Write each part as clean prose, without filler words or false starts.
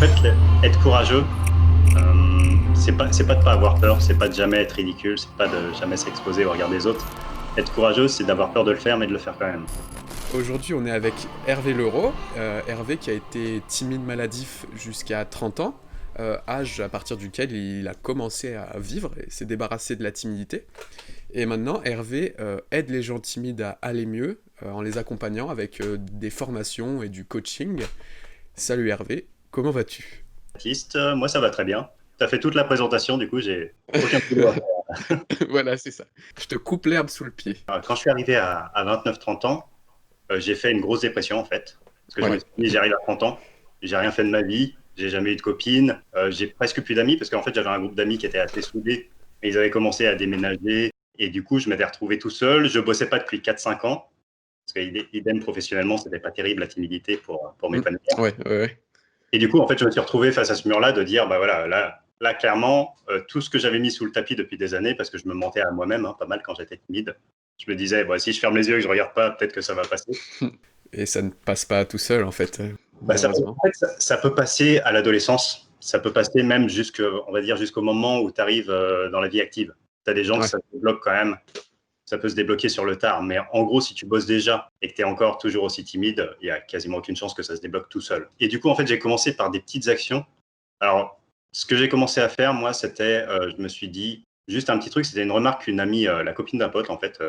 fait, être courageux, c'est pas de pas avoir peur, c'est pas de jamais être ridicule, c'est pas de jamais s'exposer au regard des autres. Être courageux, c'est d'avoir peur de le faire, mais de le faire quand même. Aujourd'hui, on est avec Hervé Leroux. Hervé qui a été timide maladif jusqu'à 30 ans, âge à partir duquel il a commencé à vivre et s'est débarrassé de la timidité. Et maintenant, Hervé aide les gens timides à aller mieux en les accompagnant avec des formations et du coaching. Salut Hervé, comment vas-tu? Baptiste, moi ça va très bien. Tu as fait toute la présentation, du coup j'ai aucun boulot à faire. Voilà, c'est ça. Je te coupe l'herbe sous le pied. Quand je suis arrivé à 29-30 ans, j'ai fait une grosse dépression en fait. Parce que je me Ouais. suis dit, j'arrive à 30 ans, j'ai rien fait de ma vie, j'ai jamais eu de copine, j'ai presque plus d'amis, parce qu'en fait j'avais un groupe d'amis qui était assez soudés, et ils avaient commencé à déménager, et du coup je m'étais retrouvé tout seul, je bossais pas depuis 4-5 ans, parce que idem professionnellement, c'était pas terrible la timidité pour Mm. m'épanouir. Ouais, ouais, ouais. Et du coup, en fait, je me suis retrouvé face à ce mur-là de dire, bah voilà, là clairement, tout ce que j'avais mis sous le tapis depuis des années, parce que je me mentais à moi-même, pas mal quand j'étais timide, je me disais, bah, si je ferme les yeux et que je regarde pas, peut-être que ça va passer. Et ça ne passe pas tout seul en fait, Bah, malheureusement. en fait, ça peut passer à l'adolescence, ça peut passer même on va dire, jusqu'au moment où tu arrives dans la vie active. Tu as des gens que Ouais. ça se débloque quand même, ça peut se débloquer sur le tard. Mais en gros, si tu bosses déjà et que tu es encore toujours aussi timide, il y a quasiment aucune chance que ça se débloque tout seul. Et du coup, en fait, j'ai commencé par des petites actions. Alors, ce que j'ai commencé à faire, moi, c'était, je me suis dit, juste un petit truc, c'était une remarque qu'une amie, la copine d'un pote, en fait,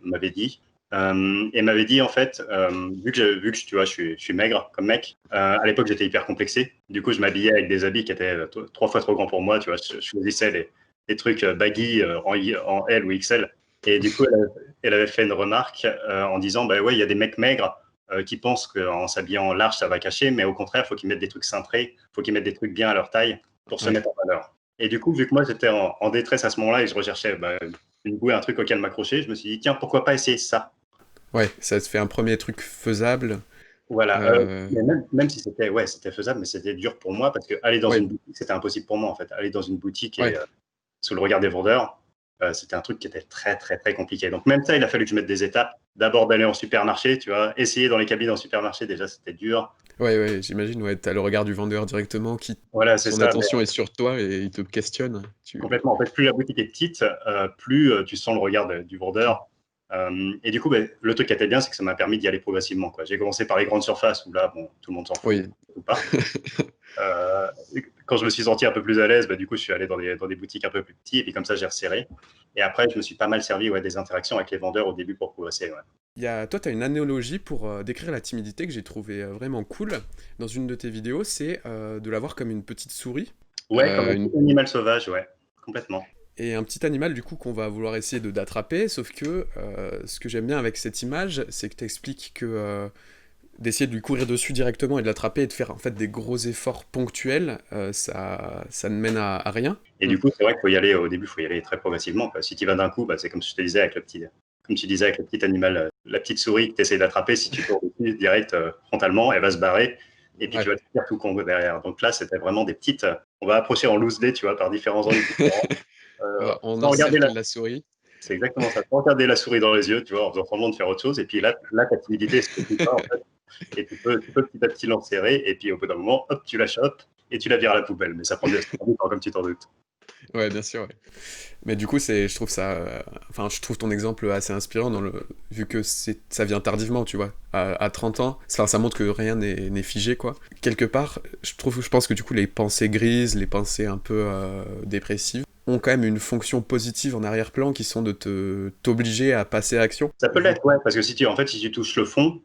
m'avait dit. Et m'avait dit, en fait, vu que tu vois, je suis maigre comme mec, à l'époque, j'étais hyper complexé. Du coup, je m'habillais avec des habits qui étaient 3 fois trop grands pour moi. Tu vois, je choisissais les trucs baggy en L ou XL. Et du coup, elle avait fait une remarque en disant, bah ouais, il y a des mecs maigres qui pensent qu'en s'habillant large, ça va cacher, mais au contraire, il faut qu'ils mettent des trucs cintrés, il faut qu'ils mettent des trucs bien à leur taille pour se Ouais. mettre en valeur. Et du coup, vu que moi, j'étais en détresse à ce moment-là et je recherchais une bouée, un truc auquel m'accrocher, je me suis dit, tiens, pourquoi pas essayer ça. Ouais, ça te fait un premier truc faisable. Voilà. Euh, Mais même si c'était faisable, mais c'était dur pour moi parce que aller dans Ouais, une boutique, c'était impossible pour moi, en fait. Aller dans une boutique et ouais, sous le regard des vendeurs, c'était un truc qui était très, très, très compliqué. Donc, même ça, il a fallu que je mette des étapes. D'abord, d'aller en supermarché, tu vois, essayer dans les cabines en supermarché, déjà, c'était dur. ouais, ouais, j'imagine, ouais, t'as le regard du vendeur directement qui, Voilà, c'est son ça. Mais attention est sur toi et il te questionne. complètement. En fait, plus la boutique est petite, plus tu sens le regard du vendeur. Et du coup, le truc qui était bien, c'est que ça m'a permis d'y aller progressivement, quoi. J'ai commencé par les grandes surfaces où là, bon, tout le monde s'en fout, Oui, ou pas. Euh, Quand je me suis senti un peu plus à l'aise, du coup, je suis allé dans des boutiques un peu plus petites et puis comme ça, j'ai resserré. Et après, je me suis pas mal servi des interactions avec les vendeurs au début pour progresser. Ouais, toi, t'as une analogie pour décrire la timidité que j'ai trouvé vraiment cool dans une de tes vidéos, c'est de la voir comme une petite souris. ouais, comme un Une petit animal sauvage, ouais, complètement. Et un petit animal du coup qu'on va vouloir essayer de d'attraper, sauf que ce que j'aime bien avec cette image, c'est que tu expliques que d'essayer de lui courir dessus directement et de l'attraper et de faire en fait des gros efforts ponctuels, ça ne mène à rien. Et Mm. du coup, c'est vrai qu'il faut y aller au début, il faut y aller très progressivement, quoi. Si tu vas d'un coup, c'est comme je te disais avec comme tu disais avec le petit animal, la petite souris que tu essayes d'attraper, si tu cours dessus direct frontalement, elle va se barrer et puis tu Ouais. vas te faire tout con derrière. Donc là, c'était vraiment des petites. On va approcher en loose day, tu vois, par différents angles différents, On sans regarder encercle la souris. c'est exactement ça, sans regarder la souris dans les yeux, tu vois, en faisant semblant de faire autre chose. Et puis là ta timidité se fait pas, en fait, et tu peux petit à petit l'enserrer, et puis au bout d'un moment, hop, tu la chopes et tu la vires à la poubelle. Mais ça prend du temps, comme tu t'en doutes. Ouais, bien sûr. Ouais. Mais du coup, je trouve ça, enfin, je trouve ton exemple assez inspirant vu que ça vient tardivement, tu vois, à 30 ans. Ça montre que rien n'est figé, quoi. Quelque part, je pense que du coup, les pensées grises, les pensées un peu dépressives, ont quand même une fonction positive en arrière-plan qui sont de t'obliger à passer à l'action. Ça peut l'être, ouais, parce que en fait, si tu touches le fond,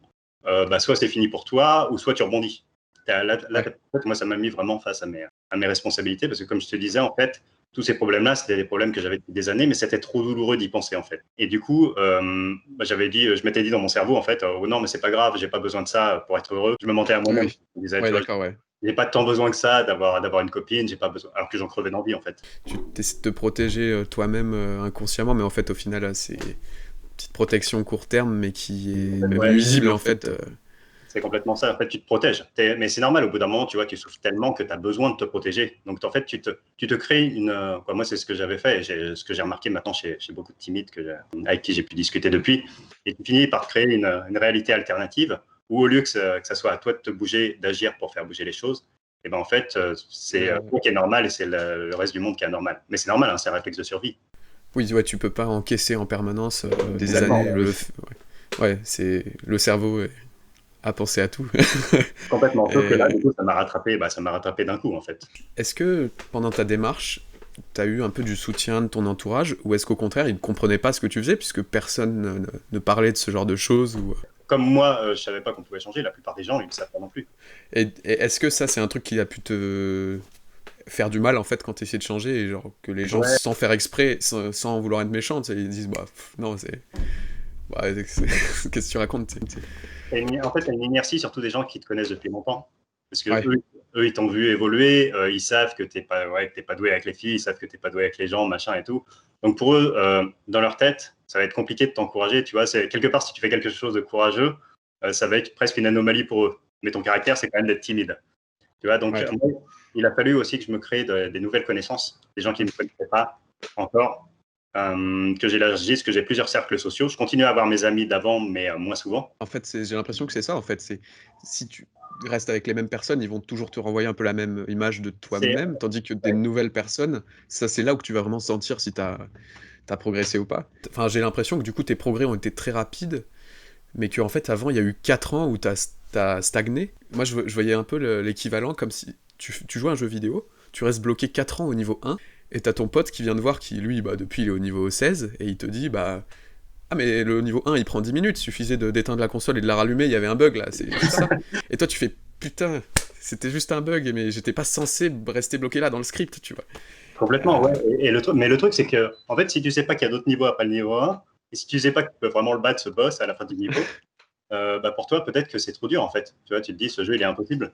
soit c'est fini pour toi, ou soit tu rebondis. En Ouais, fait, moi, ça m'a mis vraiment face à mes responsabilités, parce que comme je te disais, en fait, tous ces problèmes-là, c'était des problèmes que j'avais depuis des années, mais c'était trop douloureux d'y penser, en fait. Et du coup, je m'étais dit dans mon cerveau, en fait, oh non, mais c'est pas grave, j'ai pas besoin de ça pour être heureux. Je me mentais à moi-même. oui, Je me disais, ouais, tu vois, d'accord, ouais. j'ai pas tant besoin que ça d'avoir une copine, j'ai pas besoin, alors que j'en crevais d'envie, en fait. Tu essaies de te protéger toi-même inconsciemment, mais en fait, au final, c'est une petite protection court terme, mais qui est même Ouais, nuisible, en fait. c'est complètement ça. En fait, tu te protèges. Mais c'est normal, au bout d'un moment, tu vois, tu souffres tellement que tu as besoin de te protéger. Donc, en fait, tu te crées moi, c'est ce que j'avais fait, et ce que j'ai remarqué maintenant chez beaucoup de timides avec qui j'ai pu discuter depuis. Et tu finis par te créer une réalité alternative où, au lieu que ça soit à toi de te bouger, d'agir pour faire bouger les choses, et ben en fait, c'est Ouais. toi qui est normal et c'est le reste du monde qui est anormal. Mais c'est normal, hein, c'est un réflexe de survie. Oui, ouais, tu peux pas encaisser en permanence des Exactement. années. Ouais, c'est le cerveau a pensé à tout. Complètement. Sauf que là, Et du coup, ça m'a rattrapé d'un coup, en fait. est-ce que pendant ta démarche, t'as eu un peu du soutien de ton entourage, ou est-ce qu'au contraire, ils ne comprenaient pas ce que tu faisais, puisque personne ne parlait de ce genre de choses ou... Comme moi, je savais pas qu'on pouvait changer, la plupart des gens, ils ne savent pas non plus. Et est-ce que ça, c'est un truc qui a pu te faire du mal, en fait, quand tu essaies de changer, et genre que les gens, Ouais. sans faire exprès, sans vouloir être méchants, tu sais, ils disent, bah, non, c'est... Bah, qu'est-ce que tu racontes, tu sais. En fait, il y a une inertie, surtout des gens qui te connaissent depuis longtemps. Parce que Ouais, eux ils t'ont vu évoluer, ils savent que t'es pas, ouais, que t'es pas doué avec les filles, ils savent que t'es pas doué avec les gens, machin et tout. Donc pour eux, dans leur tête, ça va être compliqué de t'encourager. Tu vois, c'est quelque part si tu fais quelque chose de courageux, ça va être presque une anomalie pour eux. Mais ton caractère, c'est quand même d'être timide. Tu vois, donc ouais. moi, il a fallu aussi que je me crée des nouvelles connaissances, des gens qui ne me connaissaient pas encore, que j'élargisse, que j'ai plusieurs cercles sociaux. Je continue à avoir mes amis d'avant, mais moins souvent. En fait, j'ai l'impression que c'est ça, en fait. C'est si tu restes avec les mêmes personnes, ils vont toujours te renvoyer un peu la même image de C'est toi-même, tandis que des ouais, nouvelles personnes, ça, c'est là où tu vas vraiment sentir si t'as progressé ou pas. Enfin, j'ai l'impression que du coup, tes progrès ont été très rapides, mais qu'en fait, avant, il y a eu 4 ans où t'as stagné. Moi, je voyais un peu l'équivalent comme si tu jouais à un jeu vidéo, tu restes bloqué 4 ans au niveau 1, et t'as ton pote qui vient te voir, qui lui, bah, depuis, il est au niveau 16, et il te dit, bah, ah mais le niveau 1 il prend 10 minutes, il suffisait d'éteindre la console et de la rallumer, il y avait un bug là, c'est juste ça. Et toi tu fais putain, c'était juste un bug, mais j'étais pas censé rester bloqué là dans le script, tu vois. complètement, ouais. Euh, Mais le truc, c'est que, en fait, si tu sais pas qu'il y a d'autres niveaux après le niveau 1, et si tu sais pas que tu peux vraiment le battre, ce boss, à la fin du niveau, bah pour toi, peut-être que c'est trop dur, en fait. Tu vois, tu te dis, ce jeu, il est impossible.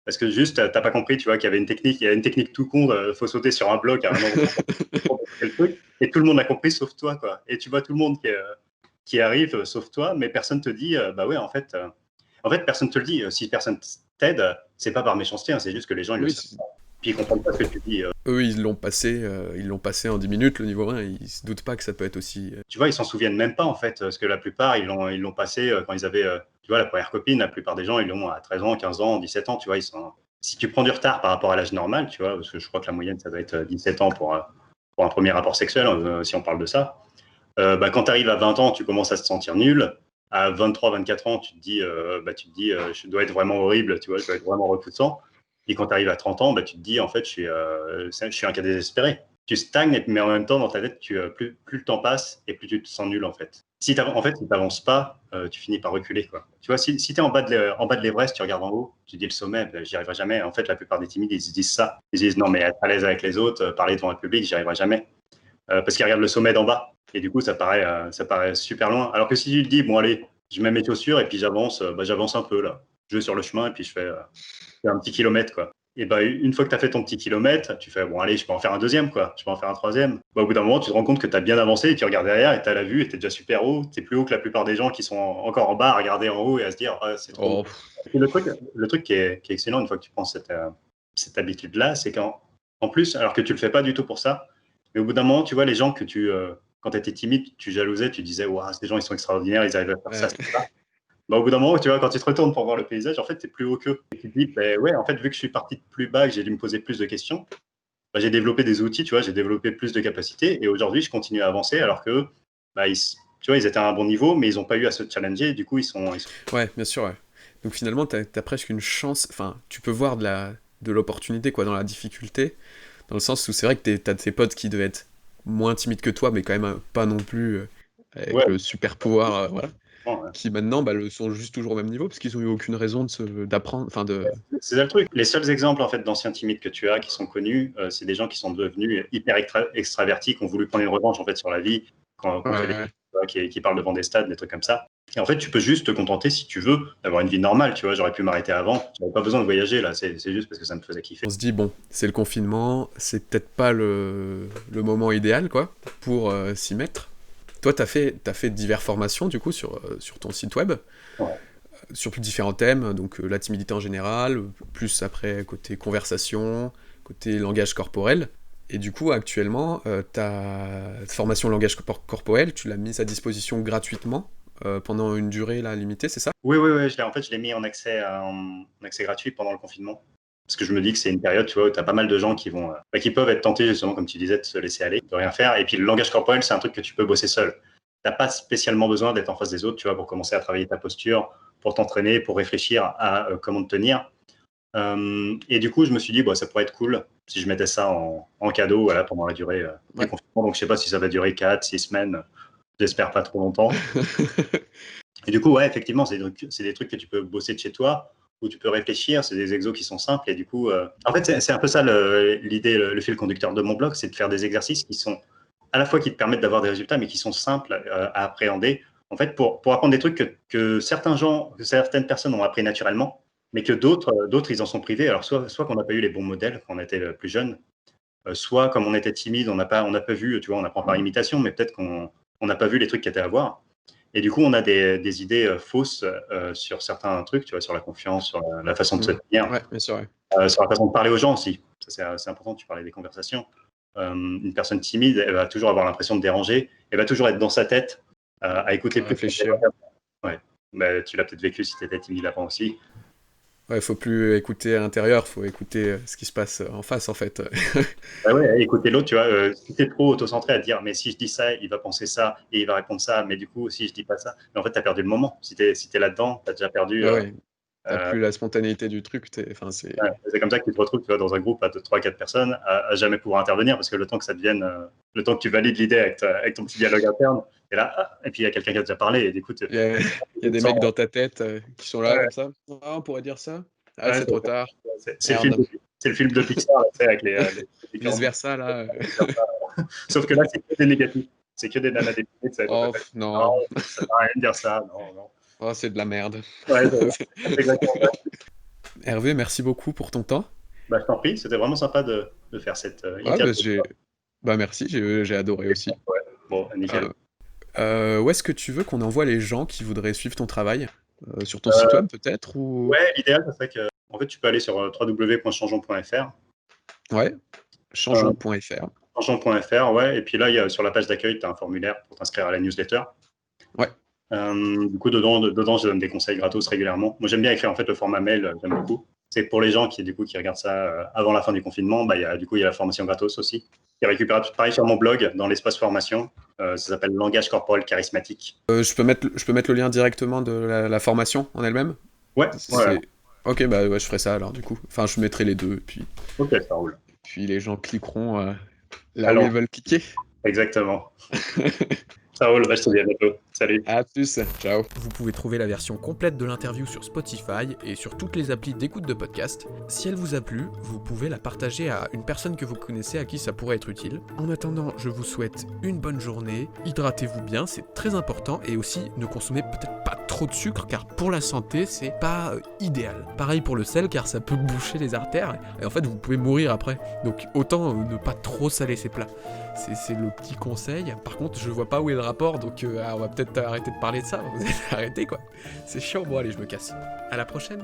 Parce que juste, t'as pas compris, tu vois, qu'il y avait une technique, il y a une technique tout con, faut sauter sur un bloc à un endroit pour le truc, et tout le monde l'a compris, sauf toi, quoi. Et tu vois tout le monde qui arrive, sauf toi, mais personne te dit, bah ouais, en fait, personne te le dit. Si personne t'aide, c'est pas par méchanceté, hein, c'est juste que les gens, ils le oui, savent pas. Puis ils comprennent pas ce que tu dis. eux ils l'ont passé en 10 minutes le niveau 1, ils se doutent pas que ça peut être aussi... Tu vois, ils s'en souviennent même pas, en fait, parce que la plupart, ils l'ont passé quand ils avaient, tu vois, la première copine, la plupart des gens, ils l'ont à 13 ans, 15 ans, 17 ans, tu vois, si tu prends du retard par rapport à l'âge normal, tu vois, parce que je crois que la moyenne, ça doit être 17 ans pour un premier rapport sexuel, si on parle de ça, bah, quand tu arrives à 20 ans, tu commences à te sentir nul. À 23, 24 ans, je dois être vraiment horrible, tu vois, je dois être vraiment repoussant. Et quand tu arrives à 30 ans, bah, tu te dis, en fait, je suis un cas désespéré. Tu stagnes, mais en même temps, dans ta tête, plus le temps passe et plus tu te sens nul, en fait. Si tu n'avances pas, tu finis par reculer, quoi. Tu vois, si tu es en bas de l'Everest, tu regardes en haut, tu dis le sommet, ben, j'y arriverai jamais. En fait, la plupart des timides, ils se disent ça. Ils se disent, non, mais être à l'aise avec les autres, parler devant un public, j'y arriverai jamais. Parce qu'ils regardent le sommet d'en bas. Et du coup, ça paraît super loin. Alors que si tu te dis, bon, allez, je mets mes chaussures et puis j'avance, bah, j'avance un peu, là. Je vais sur le chemin et puis je fais un petit kilomètre, quoi. Et bah, une fois que tu as fait ton petit kilomètre, tu fais, bon, allez, je peux en faire un deuxième, quoi. Je peux en faire un troisième. Bah, au bout d'un moment, tu te rends compte que tu as bien avancé et tu regardes derrière et tu as la vue et tu es déjà super haut. Tu es plus haut que la plupart des gens qui sont encore en bas à regarder en haut et à se dire, ah, c'est trop. Oh, Et le truc qui est excellent une fois que tu prends cette habitude-là, c'est qu'en plus, alors que tu le fais pas du tout pour ça, mais au bout d'un moment, tu vois, les gens quand tu étais timide, tu jalousais, tu disais, waouh, ces gens, ils sont extraordinaires, ils arrivent à faire ça, ouais. ça. Bah, au bout d'un moment, tu vois, quand tu te retournes pour voir le paysage, en fait, tu es plus haut qu'eux. Et tu te dis, bah, ouais, en fait, vu que je suis parti de plus bas et que j'ai dû me poser plus de questions, bah, j'ai développé des outils, tu vois, j'ai développé plus de capacités. Et aujourd'hui, je continue à avancer alors que, bah, tu vois, ils étaient à un bon niveau, mais ils n'ont pas eu à se challenger. Et du coup, Ouais, bien sûr, ouais. Donc finalement, t'as presque une chance, enfin, tu peux voir de l'opportunité, quoi, dans la difficulté, dans le sens où c'est vrai que t'as tes potes qui devaient être moins timides que toi, mais quand même pas non plus avec ouais, le super pouvoir, voilà, ouais. qui maintenant bah, le sont juste toujours au même niveau, parce qu'ils ont eu aucune raison d'apprendre, enfin de... C'est ça le truc. Les seuls exemples en fait d'anciens timides que tu as qui sont connus, c'est des gens qui sont devenus hyper extravertis, qui ont voulu prendre une revanche en fait sur la vie, qu'on fait Ouais, qui parlent devant des stades, des trucs comme ça. Et en fait, tu peux juste te contenter si tu veux d'avoir une vie normale. Tu vois, j'aurais pu m'arrêter avant. J'avais pas besoin de voyager là. C'est juste parce que ça me faisait kiffer. on se dit, bon, c'est le confinement, c'est peut-être pas le moment idéal, quoi, pour s'y mettre. Toi, t'as fait diverses formations, du coup, sur ton site web, Ouais. sur plus différents thèmes, donc la timidité en général, plus après côté conversation, côté langage corporel. Et du coup, actuellement, ta formation langage corporel, tu l'as mise à disposition gratuitement pendant une durée là, limitée, c'est ça? Oui, oui, oui. En fait, je l'ai mis en accès gratuit pendant le confinement. Parce que je me dis que c'est une période, tu vois, où tu as pas mal de gens qui vont, qui peuvent être tentés, justement, comme tu disais, de se laisser aller, de rien faire. Et puis le langage corporel, c'est un truc que tu peux bosser seul. T'as pas spécialement besoin d'être en face des autres, tu vois, pour commencer à travailler ta posture, pour t'entraîner, pour réfléchir à comment te tenir. Et du coup, je me suis dit, ça pourrait être cool si je mettais ça en cadeau, voilà, pendant la durée du confinement. Donc, je sais pas si ça va durer 4, 6 semaines. J'espère pas trop longtemps. Et du coup, ouais, effectivement, c'est des trucs que tu peux bosser de chez toi, où tu peux réfléchir. C'est des exos qui sont simples. Et du coup, en fait, c'est un peu ça l'idée, le fil conducteur de mon blog, c'est de faire des exercices qui sont à la fois qui te permettent d'avoir des résultats, mais qui sont simples à appréhender. En fait, pour apprendre des trucs que certaines personnes ont appris naturellement, mais que d'autres, ils en sont privés. Alors, soit qu'on n'a pas eu les bons modèles quand on était plus jeune, soit comme on était timide, on n'a pas vu, tu vois, on apprend par imitation, mais peut-être qu'on n'a pas vu les trucs qu'il y avait à voir. Et du coup, on a des idées fausses sur certains trucs, tu vois, sur la confiance, sur la façon de se tenir, Ouais, bien sûr, ouais. sur la façon de parler aux gens aussi. Ça, c'est important, tu parlais des conversations. Une personne timide, elle va toujours avoir l'impression de déranger, elle va toujours être dans sa tête, à écouter plus. Réfléchir. Ouais. Bah, tu l'as peut-être vécu si tu étais timide avant aussi. Ouais, faut plus écouter à l'intérieur, faut écouter ce qui se passe en face, en fait. Ouais, écouter l'autre, tu vois, si t'es trop auto-centré à te dire, mais si je dis ça, il va penser ça, et il va répondre ça, mais du coup, si je dis pas ça, mais en fait, t'as perdu le moment. Si t'es là-dedans, t'as déjà perdu. Ouais. T'as plus la spontanéité du truc. C'est comme ça que tu te retrouves, tu vois, dans un groupe à 3-4 personnes, à jamais pouvoir intervenir, parce que le temps que ça devienne, le temps que tu valides l'idée avec ton petit dialogue interne, et là, et puis il y a quelqu'un qui a déjà parlé, et du coup, il y a des mecs dans ta tête qui sont là, comme ça. Ah, on pourrait dire ça. Ah, c'est trop tard. C'est le film de Pixar, tu sais, avec les vice-versa, là. Sauf que là, c'est que des négatifs. C'est que des nanas déprimées. Oh, non. Ça sert à rien de dire ça. Non. Oh, c'est de la merde. Ouais, c'est exactement ça. Hervé, merci beaucoup pour ton temps. Je t'en prie, c'était vraiment sympa de faire cette interview. Merci, j'ai adoré aussi. Ouais. Bon, nickel. Où est-ce que tu veux qu'on envoie les gens qui voudraient suivre ton travail sur ton site web peut-être ou... Ouais, l'idéal, ça serait que en fait, tu peux aller sur www.changeons.fr. Ouais, changeons.fr. Changeons.fr, ouais. Et puis là, sur la page d'accueil, tu as un formulaire pour t'inscrire à la newsletter. Ouais. Du coup, dedans, je donne des conseils gratos régulièrement. Moi, j'aime bien écrire en fait le format mail, j'aime beaucoup. C'est pour les gens qui regardent ça avant la fin du confinement. Il y a la formation gratos aussi. Qui est récupérable pareil sur mon blog dans l'espace formation. Ça s'appelle Langage corporel charismatique. Je peux mettre le lien directement de la formation en elle-même. Ouais. Ok, ouais, je ferai ça alors du coup. Enfin, je mettrai les deux. Puis... Ok, ça roule. Puis les gens cliqueront là où ils veulent cliquer. Exactement. Ça roule, je te dis à bientôt. Salut. À plus, ciao. Vous pouvez trouver la version complète de l'interview sur Spotify et sur toutes les applis d'écoute de podcast. Si elle vous a plu, vous pouvez la partager à une personne que vous connaissez à qui ça pourrait être utile. En attendant, je vous souhaite une bonne journée, hydratez-vous bien, c'est très important, et aussi ne consommez peut-être pas trop de sucre car pour la santé, c'est pas idéal. Pareil pour le sel car ça peut boucher les artères et en fait vous pouvez mourir après. Donc autant ne pas trop saler ses plats. C'est le petit conseil. Par contre, je vois pas où est le rapport, donc on va peut-être arrêter de parler de ça. Vous allez arrêter quoi. C'est chiant, bon allez, je me casse. À la prochaine.